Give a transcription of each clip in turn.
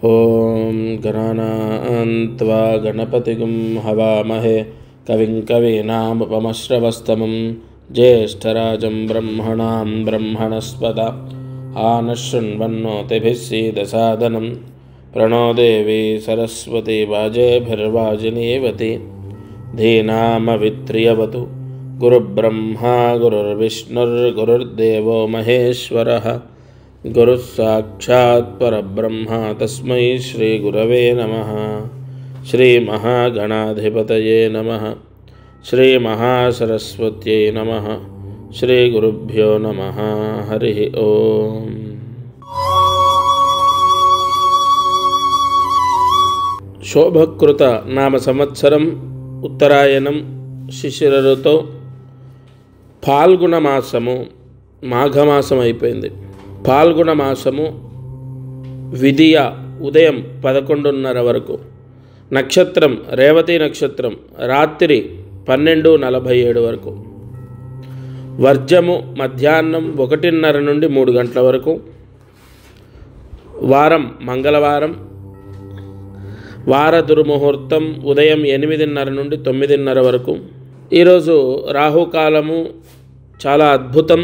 ఓం గణానాన్త్వా గణపతిగుం హవామహే కవిం కవీనాముపమశ్రవస్తమం జ్యేష్ఠరాజం బ్రహ్మణాం బ్రహ్మణస్పద ఆనశృణ్వన్నోతిభిः सीदसादनं प्रणो देवी सरस्वती वाजेभिर्वाजिनीवती धीनामवित्रियवतु गुरुब्रह्मा गुरुर्विष्णुर्गुरुर्देवो महेश्वरः गुरुः साक्षात् परब्रह्म तस्मै श्रीगुरवे नमः। श्रीमहागणाधिपतये नमः। श्रीमहासरस्वत्यै नमः। श्रीगुरुभ्यो नमः। हरिः ओम्। శోభకృత నామ సంవత్సరం ఉత్తరాయణం శిశిర ఋతువు ఫాల్గుణ మాసము మాఘమాసం అయిపోయింది. ఫాల్గుణ మాసము విదియ ఉదయం 11:30 వరకు, నక్షత్రం రేవతి నక్షత్రం రాత్రి 12:47 వరకు, వర్జము మధ్యాహ్నం 1:30 నుండి 3 గంటల వరకు, వారం మంగళవారం, వార దుర్ముహూర్తం ఉదయం 8:30 నుండి 9:30 వరకు. ఈరోజు రాహుకాలము చాలా అద్భుతం.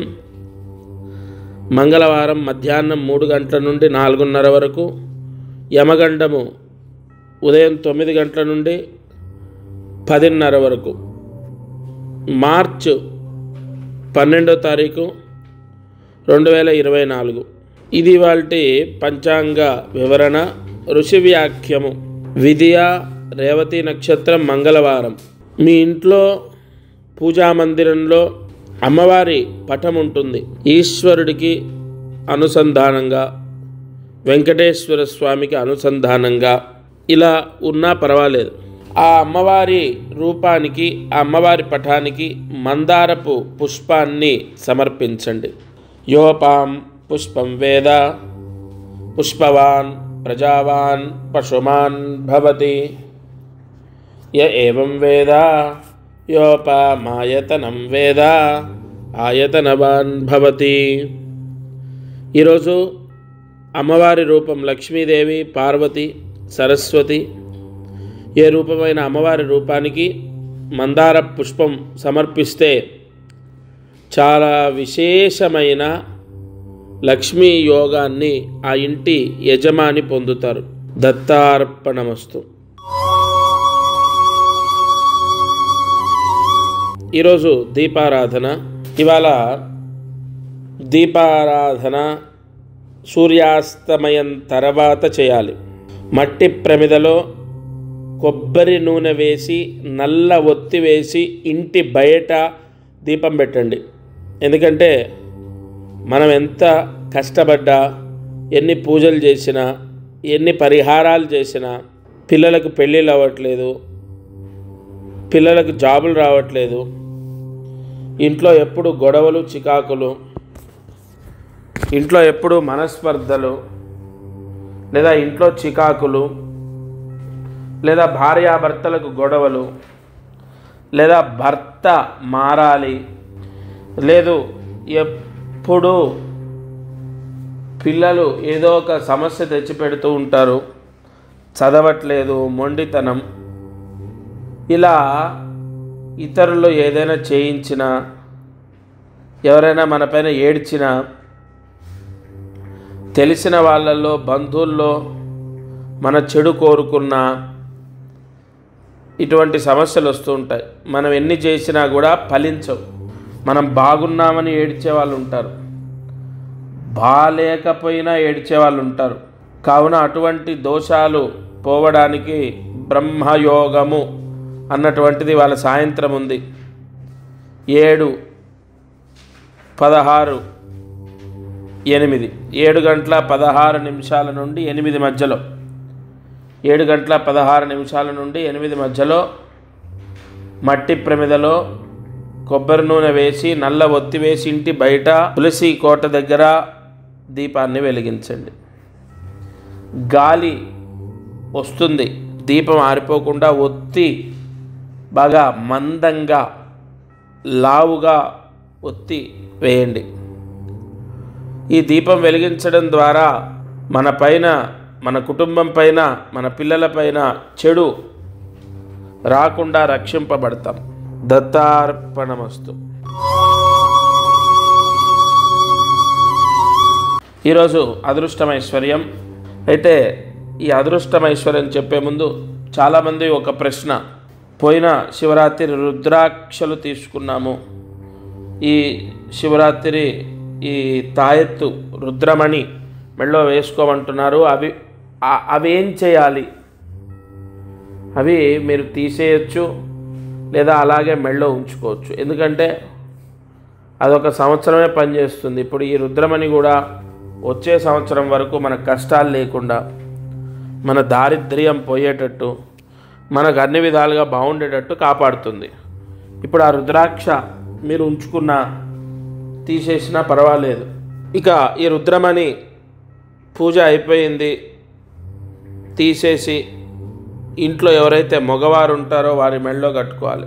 మంగళవారం మధ్యాహ్నం 3 గంటల నుండి 4:30 వరకు, యమగండము ఉదయం 9 గంటల నుండి 10:30 వరకు. మార్చి 12వ తారీఖు 2024. ఇది వాల్టి పంచాంగ వివరణ. ఋషి వ్యాఖ్యము. విదియ రేవతి నక్షత్రం మంగళవారం. మీ ఇంట్లో పూజా మందిరంలో అమ్మవారి పటం ఉంటుంది. ఈశ్వరుడికి అనుసంధానంగా, వెంకటేశ్వర స్వామికి అనుసంధానంగా ఇలా ఉన్నా పర్వాలేదు. ఆ అమ్మవారి రూపానికి, ఆ అమ్మవారి పటానికి మందారపు పుష్పాన్ని సమర్పించండి. యోపాం పుష్పం వేద పుష్పవాన్ ప్రజావాన్ పశుమాన్ భవతి య ఏవం వేద యోపామాయతనం వేద ఆయతనవాన్ భవతి. ఈరోజు అమ్మవారి రూపం లక్ష్మీదేవి, పార్వతి, సరస్వతి. ఏ రూపమైన అమ్మవారి రూపానికి మందార పుష్పం సమర్పిస్తే చాలా విశేషమైన లక్ష్మీ యోగాన్ని ఆ ఇంటి యజమాని పొందుతారు. దత్తార్పణమస్తు. ఈరోజు దీపారాధన. ఇవాళ దీపారాధన సూర్యాస్తమయం తర్వాత చేయాలి. మట్టి ప్రమిదలో కొబ్బరి నూనె వేసి, నల్ల ఒత్తి వేసి ఇంటి బయట దీపం పెట్టండి. ఎందుకంటే మనం ఎంత కష్టపడ్డా, ఎన్ని పూజలు చేసినా, ఎన్ని పరిహారాలు చేసినా పిల్లలకు పెళ్ళిళ్ళు అవ్వట్లేదు, పిల్లలకు జాబులు రావట్లేదు, ఇంట్లో ఎప్పుడు గొడవలు చికాకులు, ఇంట్లో ఎప్పుడు మనస్పర్ధలు, లేదా ఇంట్లో చికాకులు, లేదా భార్యాభర్తలకు గొడవలు, లేదా భర్త మారాలి, లేదు ఎప్పుడు పిల్లలు ఏదో ఒక సమస్య తెచ్చిపెడుతూ ఉంటారు, చదవట్లేదు, మొండితనం, ఇలా ఇతరులు ఏదైనా చేయించినా, ఎవరైనా మనపైన ఏడ్చినా, తెలిసిన వాళ్ళల్లో బంధువుల్లో మన చెడు కోరుకున్నా ఇటువంటి సమస్యలు వస్తూ ఉంటాయి. మనం ఎన్ని చేసినా కూడా ఫలించవు. మనం బాగున్నామని ఏడ్చే వాళ్ళు ఉంటారు, బాలేకపోయినా ఏడ్చే వాళ్ళు ఉంటారు. కావున అటువంటి దోషాలు పోవడానికి బ్రహ్మయోగము అన్నటువంటిది వాళ్ళ సాయంత్రం ఉంది. 7:16 8 7 గంటల 16 నిమిషాల నుండి 8 మధ్యలో, 7 గంటల 16 నిమిషాల నుండి 8 మధ్యలో మట్టి ప్రమిదలో కొబ్బరి నూనె వేసి, నల్ల ఒత్తి వేసి ఇంటి బయట తులసి కోట దగ్గర దీపాన్ని వెలిగించండి. గాలి వస్తుంది, దీపం ఆరిపోకుండా ఒత్తి బాగా మందంగా లావుగా ఒత్తి వేయండి. ఈ దీపం వెలిగించడం ద్వారా మన పైన మన కుటుంబం పైన, మన పిల్లల పైన చెడు రాకుండా రక్షింపబడతాం. దత్తార్పణమస్తు. ఈరోజు అదృష్టమైశ్వర్యం. అయితే ఈ అదృష్టమైశ్వర్యం చెప్పే ముందు చాలామంది ఒక ప్రశ్న, పోయిన శివరాత్రి రుద్రాక్షలు తీసుకున్నాము, ఈ శివరాత్రి ఈ తాయెత్తు రుద్రమణి మెళ్ళో వేసుకోమంటున్నారు, అవి ఏం చేయాలి? అవి మీరు తీసేయచ్చు లేదా అలాగే మెళ్ళో ఉంచుకోవచ్చు. ఎందుకంటే అదొక సంవత్సరమే పనిచేస్తుంది. ఇప్పుడు ఈ రుద్రమణి కూడా వచ్చే సంవత్సరం వరకు మన కష్టాలు లేకుండా, మన దారిద్ర్యం పోయేటట్టు, మనకు అన్ని విధాలుగా బాగుండేటట్టు కాపాడుతుంది. ఇప్పుడు ఆ రుద్రాక్ష మీరు ఉంచుకున్నా తీసేసినా పర్వాలేదు. ఇక ఈ రుద్రమణి పూజ అయిపోయింది, తీసేసి ఇంట్లో ఎవరైతే మగవారు ఉంటారో వారి మెళ్ళో కట్టుకోవాలి.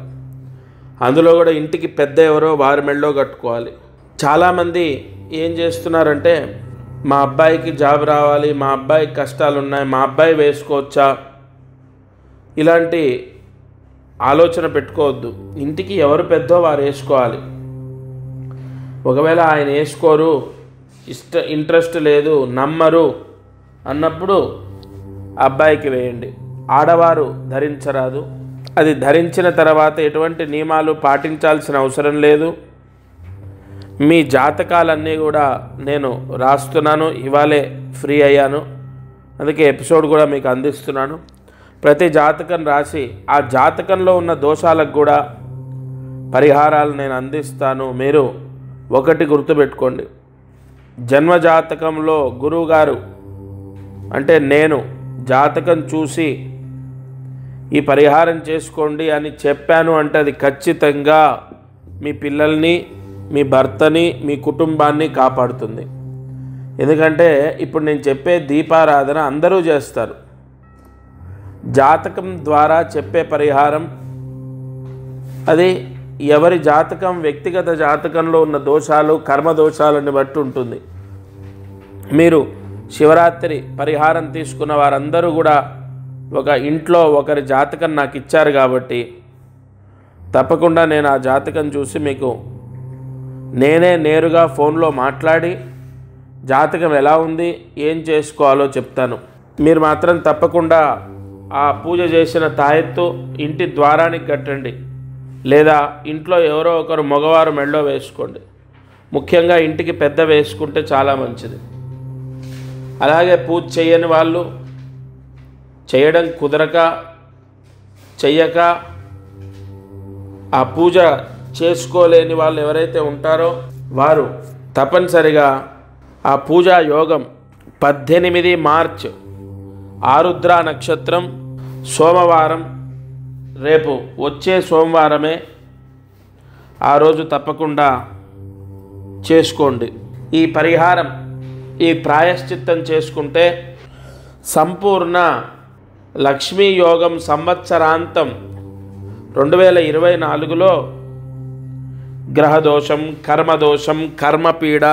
అందులో కూడా ఇంటికి పెద్ద ఎవరో వారి మెళ్ళో కట్టుకోవాలి. చాలామంది ఏం చేస్తున్నారంటే, మా అబ్బాయికి జాబ్ రావాలి, మా అబ్బాయికి కష్టాలు ఉన్నాయి, మా అబ్బాయి వేసుకోవచ్చా, ఇలాంటి ఆలోచన పెట్టుకోవద్దు. ఇంటికి ఎవరు పెద్దో వారు వేసుకోవాలి. ఒకవేళ ఆయన వేసుకోరు, ఇంట్రెస్ట్ లేదు, నమ్మరు అన్నప్పుడు అబ్బాయికి వేయండి. ఆడవారు ధరించరాదు. అది ధరించిన తర్వాత ఎటువంటి నియమాలు పాటించాల్సిన అవసరం లేదు. మీ జాతకాలన్నీ కూడా నేను రాస్తున్నాను, ఇవాళే ఫ్రీ అయ్యాను, అందుకే ఎపిసోడ్ కూడా మీకు అందిస్తున్నాను. ప్రతి జాతకం రాసి ఆ జాతకంలో ఉన్న దోషాలకు కూడా పరిహారాలు నేను అందిస్తాను. మీరు ఒకటి గుర్తుపెట్టుకోండి, జన్మజాతకంలో గురువుగారు అంటే నేను జాతకం చూసి ఈ పరిహారం చేసుకోండి అని చెప్పాను అంటే అది ఖచ్చితంగా మీ పిల్లల్ని, మీ భర్తని, మీ కుటుంబాన్ని కాపాడుతుంది. ఎందుకంటే ఇప్పుడు నేను చెప్పే దీపారాధన అందరూ చేస్తారు. జాతకం ద్వారా చెప్పే పరిహారం అది ఎవరి జాతకం, వ్యక్తిగత జాతకంలో ఉన్న దోషాలు, కర్మ దోషాలను బట్టి ఉంటుంది. మీరు శివరాత్రి పరిహారం తీసుకున్న వారందరూ కూడా ఒక ఇంట్లో ఒకరి జాతకం నాకు ఇచ్చారు కాబట్టి తప్పకుండా నేను ఆ జాతకం చూసి మీకు నేనే నేరుగా ఫోన్లో మాట్లాడి జాతకం ఎలా ఉంది, ఏం చేసుకోవాలో చెప్తాను. మీరు మాత్రం తప్పకుండా ఆ పూజ చేసిన తాయెత్తు ఇంటి ద్వారానికి కట్టండి, లేదా ఇంట్లో ఎవరో ఒకరు మగవారు మెళ్ళో వేసుకోండి. ముఖ్యంగా ఇంటికి పెద్ద వేసుకుంటే చాలా మంచిది. అలాగే పూజ చేయని వాళ్ళు, చేయడం కుదరక చెయ్యక ఆ పూజ చేసుకోలేని వాళ్ళు ఎవరైతే ఉంటారో వారు తప్పనిసరిగా ఆ పూజా యోగం 18 మార్చ్ ఆరుద్ర నక్షత్రం సోమవారం, రేపు వచ్చే సోమవారమే, ఆ రోజు తప్పకుండా చేసుకోండి. ఈ పరిహారం, ఈ ప్రాయశ్చిత్తం చేసుకుంటే సంపూర్ణ లక్ష్మీ యోగం సంవత్సరాంతం 2024లో గ్రహదోషం, కర్మదోషం, కర్మపీడ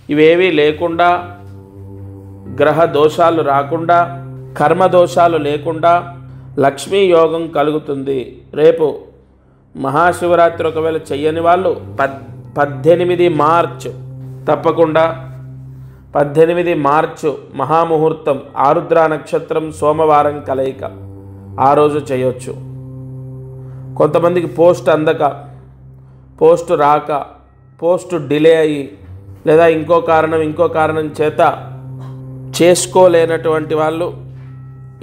ఇవేవీ లేకుండా, గ్రహ దోషాలు రాకుండా, కర్మదోషాలు లేకుండా లక్ష్మీ యోగం కలుగుతుంది. రేపు మహాశివరాత్రి ఒకవేళ చెయ్యని వాళ్ళు 18 మార్చ్ తప్పకుండా 18 మార్చు మహాముహూర్తం, ఆరుద్ర నక్షత్రం సోమవారం కలయిక, ఆ రోజు చేయొచ్చు. కొంతమందికి పోస్ట్ అందక, పోస్ట్ రాక, పోస్ట్ డిలే అయ్యి, లేదా ఇంకో కారణం చేత చేసుకోలేనటువంటి వాళ్ళు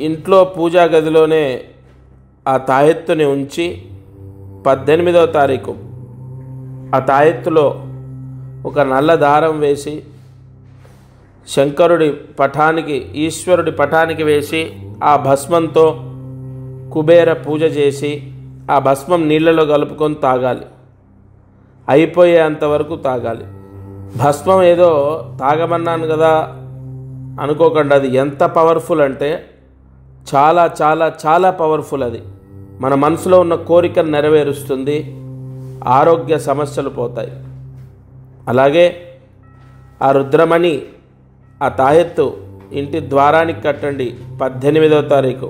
ఇంట్లో పూజా గదిలోనే ఆ తాయెత్తుని ఉంచి 18వ తారీఖు ఆ తాయెత్తులో ఒక నల్ల దారం వేసి శంకరుడి పటానికి, ఈశ్వరుడి పటానికి వేసి ఆ భస్మంతో కుబేర పూజ చేసి ఆ భస్మం నీళ్ళలో కలుపుకొని తాగాలి. అయిపోయేంతవరకు తాగాలి. భస్మం ఏదో తాగమన్నాను కదా అనుకోకండి, అది ఎంత పవర్ఫుల్ అంటే చాలా చాలా చాలా పవర్ఫుల్. అది మన మనసులో ఉన్న కోరికను నెరవేరుస్తుంది, ఆరోగ్య సమస్యలు పోతాయి. అలాగే ఆ రుద్రమణి, ఆ తాయెత్తు ఇంటి ద్వారానికి కట్టండి 18వ తారీఖు,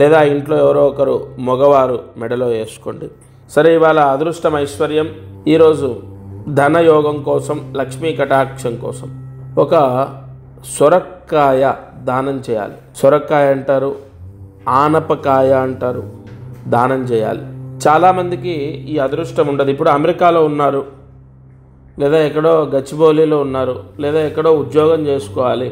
లేదా ఇంట్లో ఎవరో ఒకరు మగవారు మెడలో వేసుకోండి. సరే, ఇవాళ అదృష్టం ఐశ్వర్యం, ఈరోజు ధనయోగం కోసం, లక్ష్మీ కటాక్షం కోసం ఒక సొరకాయ దానం చేయాలి. సొరకాయ అంటారు, ఆనపకాయ అంటారు, దానం చేయాలి. చాలామందికి ఈ అదృష్టం ఉండదు. ఇప్పుడు అమెరికాలో ఉన్నారు, లేదా ఎక్కడో గచ్చిబౌలిలో ఉన్నారు, లేదా ఎక్కడో ఉద్యోగం చేసుకోవాలి,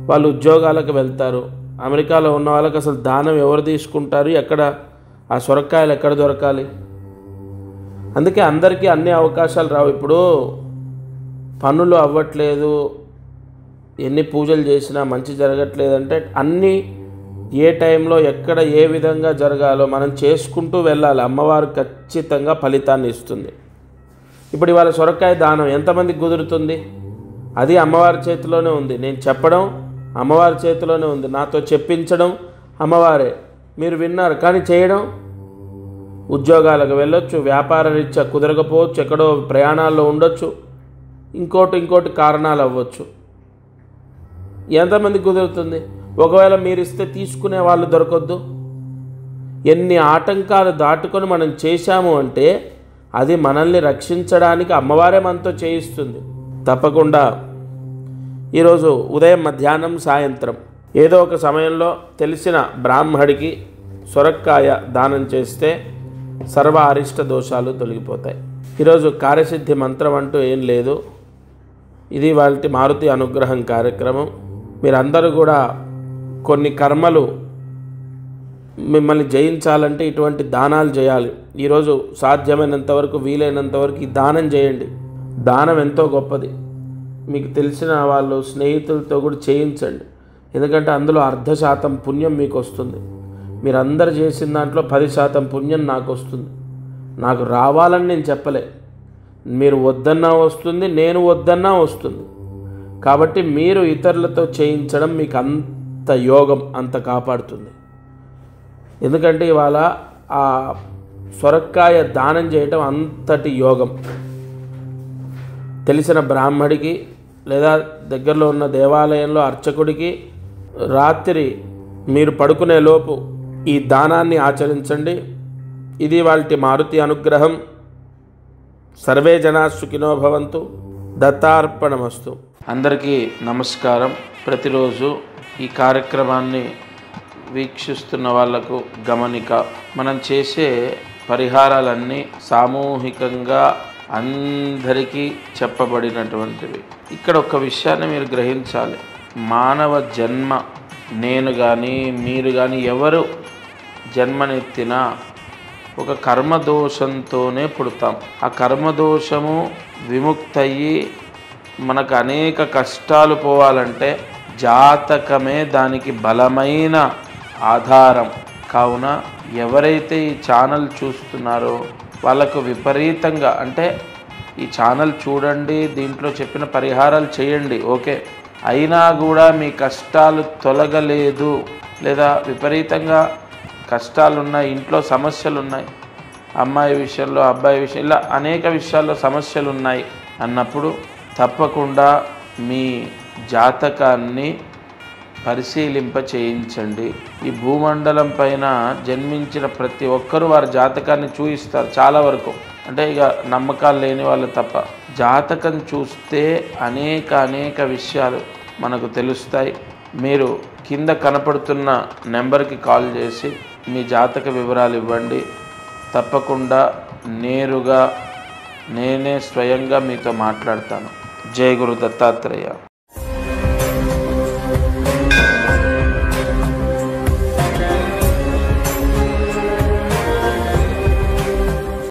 వాళ్ళు ఉద్యోగాలకు వెళ్తారు. అమెరికాలో ఉన్న వాళ్ళకి అసలు దానం ఎవరు తీసుకుంటారు, ఎక్కడ ఆ సొరకాయలు ఎక్కడ దొరకాలి? అందుకే అందరికీ అన్ని అవకాశాలు రావు. ఇప్పుడు పనులు అవ్వట్లేదు, ఎన్ని పూజలు చేసినా మంచి జరగట్లేదంటే అన్నీ ఏ టైంలో ఎక్కడ ఏ విధంగా జరగాలో మనం చేసుకుంటూ వెళ్ళాలి. అమ్మవారు ఖచ్చితంగా ఫలితాన్ని ఇస్తుంది. ఇప్పుడు ఇవాళ సొరకాయ దానం ఎంతమందికి కుదురుతుంది? అది అమ్మవారి చేతిలోనే ఉంది. నేను చెప్పడం అమ్మవారి చేతిలోనే ఉంది, నాతో చెప్పించడం అమ్మవారే. మీరు విన్నారు, కానీ చేయడం, ఉద్యోగాలకు వెళ్ళొచ్చు, వ్యాపార రీత్యా కుదరకపోవచ్చు, ఎక్కడో ప్రయాణాల్లో ఉండొచ్చు, ఇంకోటి కారణాలు అవ్వచ్చు. ఎంతమంది కుదురుతుంది? ఒకవేళ మీరు ఇస్తే తీసుకునే వాళ్ళు దొరకొద్దు. ఎన్ని ఆటంకాలు దాటుకొని మనం చేశాము అంటే అది మనల్ని రక్షించడానికి అమ్మవారే మనతో చేయిస్తుంది. తప్పకుండా ఈరోజు ఉదయం, మధ్యాహ్నం, సాయంత్రం ఏదో ఒక సమయంలో తెలిసిన బ్రాహ్మడికి సొరకాయ దానం చేస్తే సర్వ అరిష్ట దోషాలు తొలగిపోతాయి. ఈరోజు కార్యసిద్ధి మంత్రం అంటూ ఏం లేదు. ఇది వాళ్ళ మారుతి అనుగ్రహం కార్యక్రమం. మీరందరూ కూడా కొన్ని కర్మలు మిమ్మల్ని జయించాలంటే ఇటువంటి దానాలు చేయాలి. ఈరోజు సాధ్యమైనంత వరకు, వీలైనంత వరకు ఈ దానం చేయండి. దానం ఎంతో గొప్పది. మీకు తెలిసిన వాళ్ళు, స్నేహితులతో కూడా చేయించండి. ఎందుకంటే అందులో 0.5% పుణ్యం మీకు వస్తుంది. మీరందరూ చేసిన దాంట్లో 10% పుణ్యం నాకు వస్తుంది. నాకు రావాలని నేను చెప్పలే, మీరు వద్దన్నా వస్తుంది, నేను వద్దన్నా వస్తుంది. కాబట్టి మీరు ఇతరులతో చేయించడం మీకు అంత యోగం, అంత కాపాడుతుంది. ఎందుకంటే ఇవాళ ఆ సొరకాయ దానం చేయటం అంతటి యోగం. తెలిసిన బ్రాహ్మడికి లేదా దగ్గరలో ఉన్న దేవాలయంలో అర్చకుడికి రాత్రి మీరు పడుకునే లోపు ఈ దానాన్ని ఆచరించండి. ఇది వాళ్ళ మారుతి అనుగ్రహం. సర్వే జనా సుఖినో భవంతు. దత్తార్పణమస్తు. అందరికీ నమస్కారం. ప్రతిరోజు ఈ కార్యక్రమాన్ని వీక్షిస్తున్న వాళ్లకు గమనిక, మనం చేసే పరిహారాలన్నీ సామూహికంగా అందరికీ చెప్పబడినటువంటివి. ఇక్కడ ఒక విషయాన్ని మీరు గ్రహించాలి. మానవ జన్మ, నేను కానీ మీరు కానీ ఎవరు జన్మనెత్తినా ఒక కర్మదోషంతోనే పుడతాం. ఆ కర్మదోషము విముక్తయ్యి మనకు అనేక కష్టాలు పోవాలంటే జాతకమే దానికి బలమైన ఆధారం. కావున ఎవరైతే ఈ ఛానల్ చూస్తున్నారో వాళ్ళకు విపరీతంగా, అంటే ఈ ఛానల్ చూడండి, దీంట్లో చెప్పిన పరిహారాలు చేయండి, ఓకే, అయినా కూడా మీ కష్టాలు తొలగలేదు, లేదా విపరీతంగా కష్టాలున్నాయి, ఇంట్లో సమస్యలు ఉన్నాయి, అమ్మాయి విషయంలో, అబ్బాయి విషయం, ఇలా అనేక విషయాల్లో సమస్యలు ఉన్నాయి అన్నప్పుడు తప్పకుండా మీ జాతకాన్ని పరిశీలింప చేయించండి. ఈ భూమండలం పైన జన్మించిన ప్రతి ఒక్కరూ వారి జాతకాన్ని చూయిస్తారు చాలా వరకు. అంటే ఇక నమ్మకాలు లేని వాళ్ళు తప్ప. జాతకం చూస్తే అనేక విషయాలు మనకు తెలుస్తాయి. మీరు కింద కనపడుతున్న నెంబర్కి కాల్ చేసి మీ జాతక వివరాలు ఇవ్వండి. తప్పకుండా నేరుగా నేనే స్వయంగా మీతో మాట్లాడతాను. జై గురు దత్తాత్రేయ.